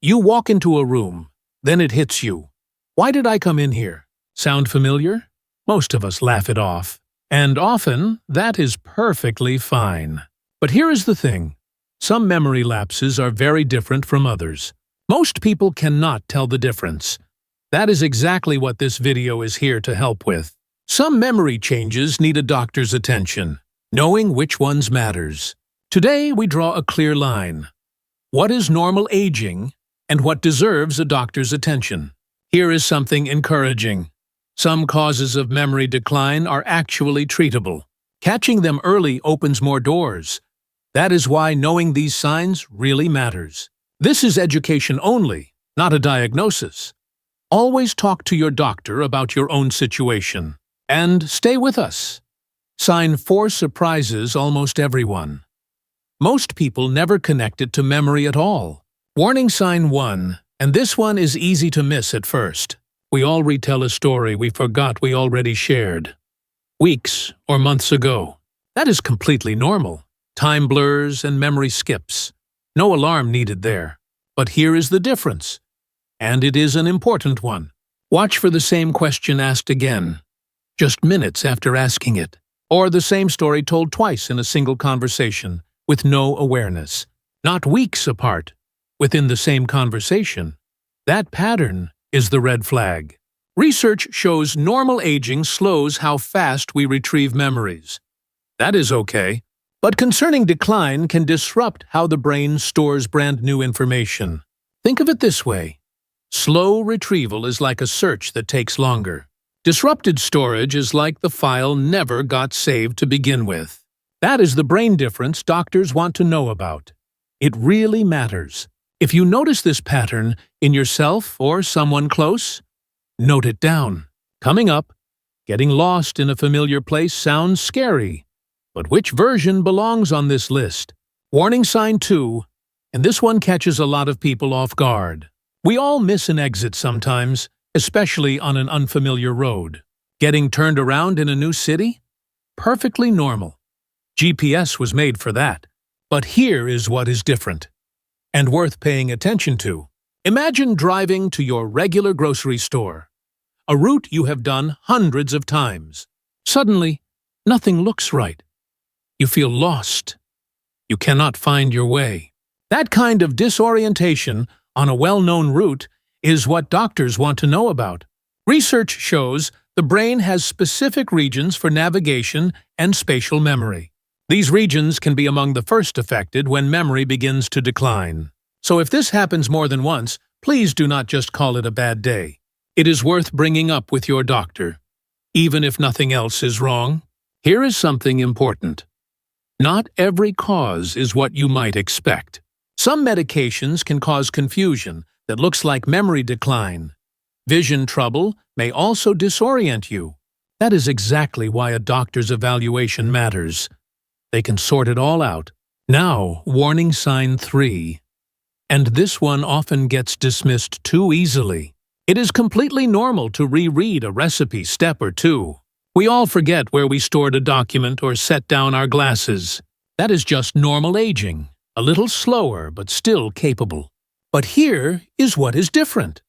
You walk into a room, then it hits you. Why did I come in here? Sound familiar? Most of us laugh it off. And often, that is perfectly fine. But here is the thing. Some memory lapses are very different from others. Most people cannot tell the difference. That is exactly what this video is here to help with. Some memory changes need a doctor's attention, knowing which ones matters. Today, we draw a clear line. What is normal aging, and what deserves a doctor's attention? Here is something encouraging. Some causes of memory decline are actually treatable. Catching them early opens more doors. That is why knowing these signs really matters. This is education only, not a diagnosis. Always talk to your doctor about your own situation. And stay with us. Sign 4 surprises almost everyone. Most people never connect it to memory at all. Warning sign 1, and this one is easy to miss at first. We all retell a story we forgot we already shared. Weeks or months ago. That is completely normal. Time blurs and memory skips. No alarm needed there. But here is the difference. And it is an important one. Watch for the same question asked again, just minutes after asking it. Or the same story told twice in a single conversation, with no awareness. Not weeks apart, within the same conversation. That pattern is the red flag. Research shows normal aging slows how fast we retrieve memories. That is okay. But concerning decline can disrupt how the brain stores brand new information. Think of it this way. Slow retrieval is like a search that takes longer. Disrupted storage is like the file never got saved to begin with. That is the brain difference doctors want to know about. It really matters. If you notice this pattern in yourself or someone close, note it down. Coming up, getting lost in a familiar place sounds scary. But which version belongs on this list? Warning sign 2, and this one catches a lot of people off guard. We all miss an exit sometimes, especially on an unfamiliar road. Getting turned around in a new city? Perfectly normal. GPS was made for that. But here is what is different, and worth paying attention to. Imagine driving to your regular grocery store, a route you have done hundreds of times. Suddenly, nothing looks right. You feel lost. You cannot find your way. That kind of disorientation on a well-known route is what doctors want to know about. Research shows the brain has specific regions for navigation and spatial memory. These regions can be among the first affected when memory begins to decline. So if this happens more than once, please do not just call it a bad day. It is worth bringing up with your doctor. Even if nothing else is wrong, here is something important. Not every cause is what you might expect. Some medications can cause confusion that looks like memory decline. Vision trouble may also disorient you. That is exactly why a doctor's evaluation matters. They can sort it all out. Now, warning sign 3. And this one often gets dismissed too easily. It is completely normal to reread a recipe step or two. We all forget where we stored a document or set down our glasses. That is just normal aging, a little slower but still capable. But here is what is different,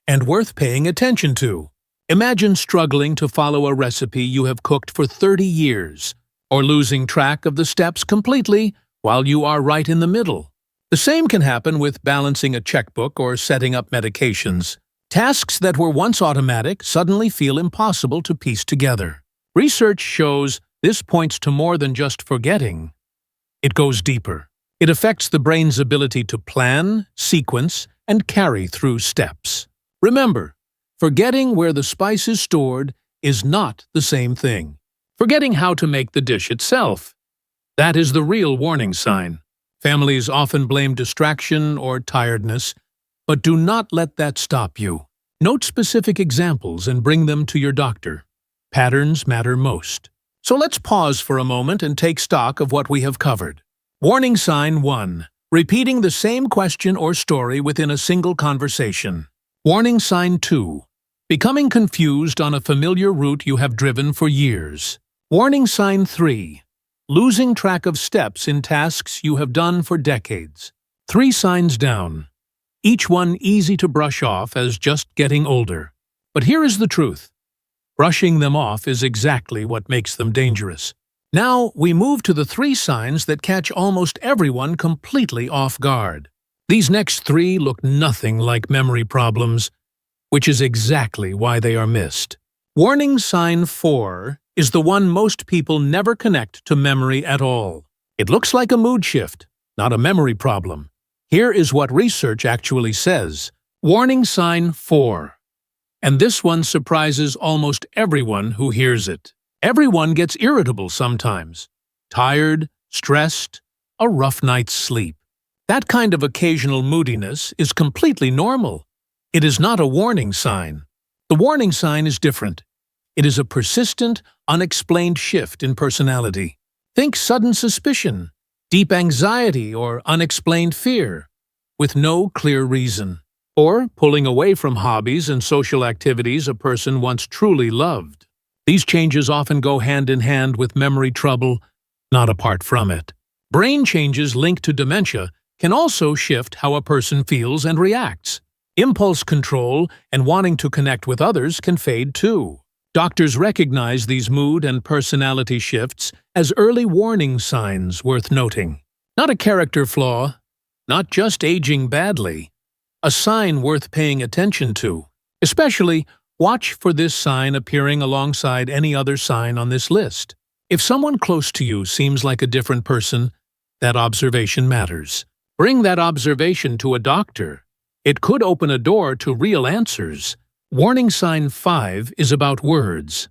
and worth paying attention to. Imagine struggling to follow a recipe you have cooked for 30 years, or losing track of the steps completely while you are right in the middle. The same can happen with balancing a checkbook or setting up medications. Tasks that were once automatic suddenly feel impossible to piece together. Research shows this points to more than just forgetting. It goes deeper. It affects the brain's ability to plan, sequence, and carry through steps. Remember, forgetting where the spice is stored is not the same thing. Forgetting how to make the dish itself. That is the real warning sign. Families often blame distraction or tiredness, but do not let that stop you. Note specific examples and bring them to your doctor. Patterns matter most. So let's pause for a moment and take stock of what we have covered. Warning sign 1. Repeating the same question or story within a single conversation. Warning sign 2. Becoming confused on a familiar route you have driven for years. Warning sign 3. Losing track of steps in tasks you have done for decades. 3 signs down. each one easy to brush off as just getting older. But here is the truth. Brushing them off is exactly what makes them dangerous. Now, we move to the 3 signs that catch almost everyone completely off guard. These next 3 look nothing like memory problems, which is exactly why they are missed. Warning sign 4 is the one most people never connect to memory at all. It looks like a mood shift, not a memory problem. Here is what research actually says. Warning sign 4. And this one surprises almost everyone who hears it. Everyone gets irritable sometimes. Tired, stressed, a rough night's sleep. That kind of occasional moodiness is completely normal. It is not a warning sign. The warning sign is different. It is a persistent, unexplained shift in personality. Think sudden suspicion, deep anxiety, or unexplained fear, with no clear reason. Or pulling away from hobbies and social activities a person once truly loved. These changes often go hand in hand with memory trouble, not apart from it. Brain changes linked to dementia can also shift how a person feels and reacts. Impulse control and wanting to connect with others can fade too. Doctors recognize these mood and personality shifts as early warning signs worth noting. Not a character flaw, not just aging badly. A sign worth paying attention to. Especially, watch for this sign appearing alongside any other sign on this list. If someone close to you seems like a different person, that observation matters. Bring that observation to a doctor. It could open a door to real answers. Warning sign 5 is about words,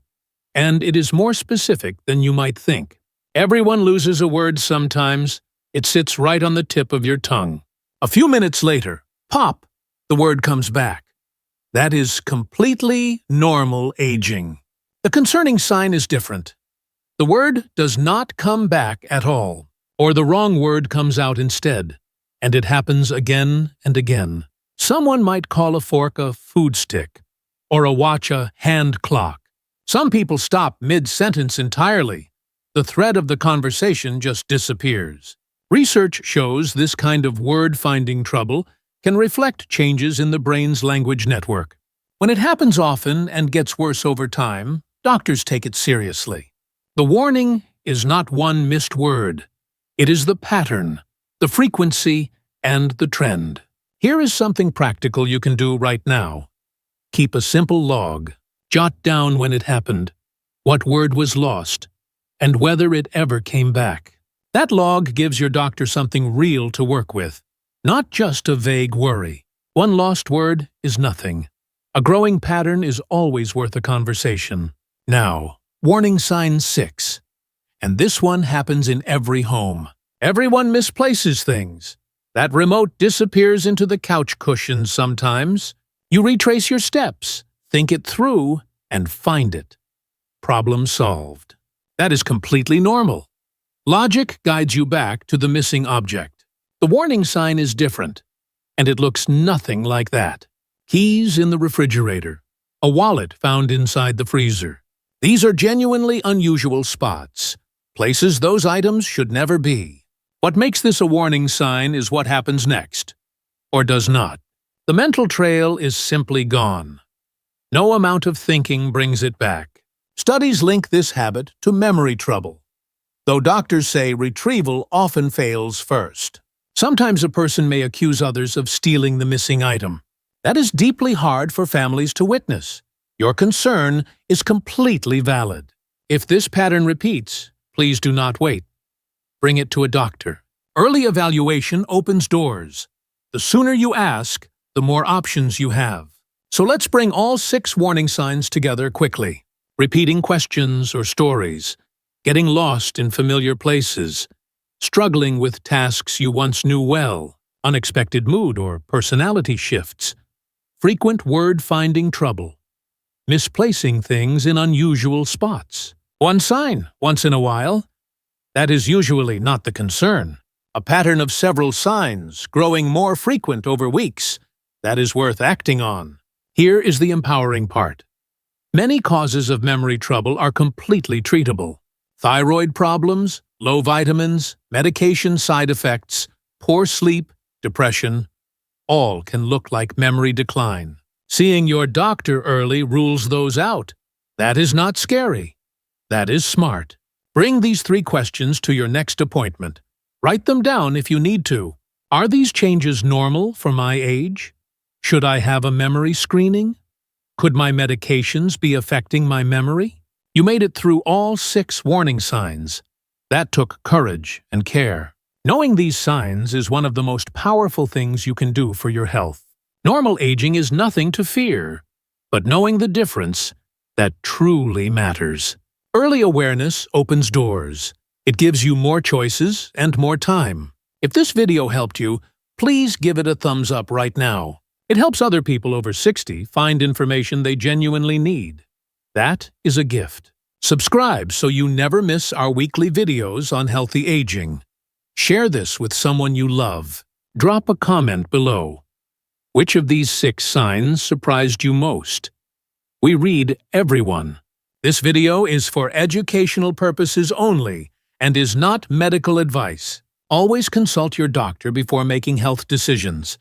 and it is more specific than you might think. Everyone loses a word sometimes. It sits right on the tip of your tongue. A few minutes later, pop, the word comes back. That is completely normal aging. The concerning sign is different. The word does not come back at all, or the wrong word comes out instead, and it happens again and again. Someone might call a fork a food stick, or a watch a hand clock. Some people stop mid-sentence entirely. The thread of the conversation just disappears. Research shows this kind of word-finding trouble can reflect changes in the brain's language network. When it happens often and gets worse over time, doctors take it seriously. The warning is not one missed word. It is the pattern, the frequency, and the trend. Here is something practical you can do right now. Keep a simple log. Jot down when it happened, what word was lost, and whether it ever came back. That log gives your doctor something real to work with. Not just a vague worry. One lost word is nothing. A growing pattern is always worth a conversation. Now, warning sign 6. And this one happens in every home. Everyone misplaces things. That remote disappears into the couch cushions sometimes. You retrace your steps, think it through, and find it. Problem solved. That is completely normal. Logic guides you back to the missing object. The warning sign is different, and it looks nothing like that. Keys in the refrigerator. A wallet found inside the freezer. These are genuinely unusual spots, places those items should never be. What makes this a warning sign is what happens next, or does not. The mental trail is simply gone. No amount of thinking brings it back. Studies link this habit to memory trouble, though doctors say retrieval often fails first. Sometimes a person may accuse others of stealing the missing item. That is deeply hard for families to witness. Your concern is completely valid. If this pattern repeats, please do not wait. Bring it to a doctor. Early evaluation opens doors. The sooner you ask, the more options you have. So let's bring all 6 warning signs together quickly. Repeating questions or stories. Getting lost in familiar places. Struggling with tasks you once knew well, unexpected mood or personality shifts, frequent word-finding trouble, misplacing things in unusual spots. One sign, once in a while. That is usually not the concern. A pattern of several signs, growing more frequent over weeks. That is worth acting on. Here is the empowering part. Many causes of memory trouble are completely treatable. Thyroid problems, low vitamins, medication side effects, poor sleep, depression. all can look like memory decline. Seeing your doctor early rules those out. That is not scary. That is smart. Bring these 3 questions to your next appointment. Write them down if you need to. Are these changes normal for my age? Should I have a memory screening? Could my medications be affecting my memory? You made it through all 6 warning signs. That took courage and care. Knowing these signs is one of the most powerful things you can do for your health. Normal aging is nothing to fear, but knowing the difference, that truly matters. Early awareness opens doors. It gives you more choices and more time. If this video helped you, please give it a thumbs up right now. It helps other people over 60 find information they genuinely need. That is a gift. Subscribe so you never miss our weekly videos on healthy aging. Share this with someone you love. Drop a comment below. Which of these 6 signs surprised you most? We read everyone. This video is for educational purposes only and is not medical advice. Always consult your doctor before making health decisions.